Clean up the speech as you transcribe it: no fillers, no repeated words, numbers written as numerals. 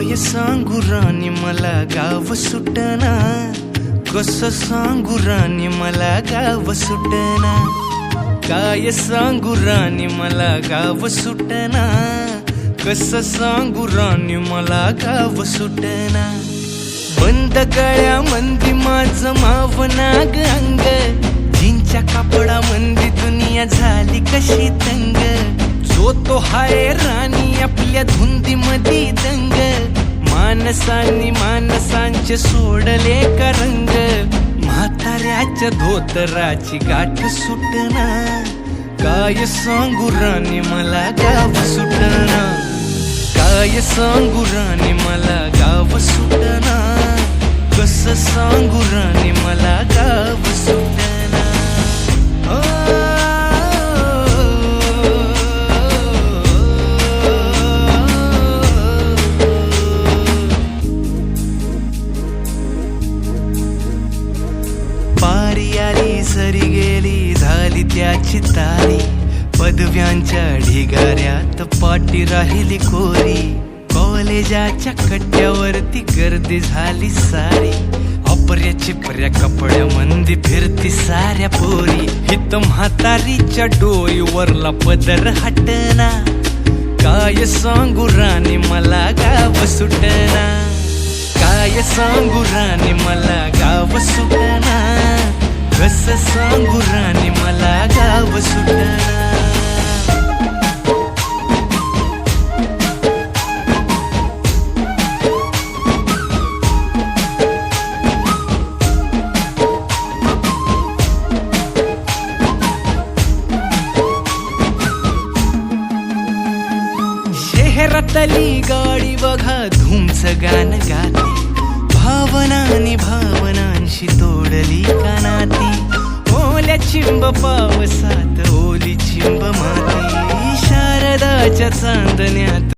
काय सांगू राणी मला गाव सुटना, कसं सांगू राणी मला गाव सुटना, काय सांगू राणी मला गाव सुटना, कसं सांगू राणी मला गाव सुटना। बंद गळ्या मंदी माझं मावनाग अंग, जीनच्या कापडा मंदी दुनिया झाली कशी तंग, जो तो हाय राणी आपल्या धुंदी मधी दंग, माणसांनी माणसांचे सोडले का रंग, म्हाताऱ्याच्या धोतराची गाठ सुटना, काय सांगू राणी मला गाव सुटना, काय सांगू राणी मला गाव सुटना, कसं सांगू राणी मला गाव सुटना। पारी आली सरी गेली झाली त्याची तारी, पदव्यांच्या ढिगाऱ्यात पाठी राहिली कोरी, कॉलेजाच्या कट्ट्यावरती गर्दी झाली सारी, अपर्या चिपर्या कपड्या मंदी फिरती साऱ्या पोरी, हित म्हातारीच्या डोईवरला पदर हटना, काय सांगू राणी मला गाव सुटना, काय सांगू राणी मला गाव सुटना, कसं सांगू राणी मला गाव सुटना। शहरातली गाडी बघा धूमचं गाणं गाते, भावनांनी भावनांशी तोडली कानाती, ओल्या चिंब पावसात ओली चिंब माती, शारदाच्या चांदण्यात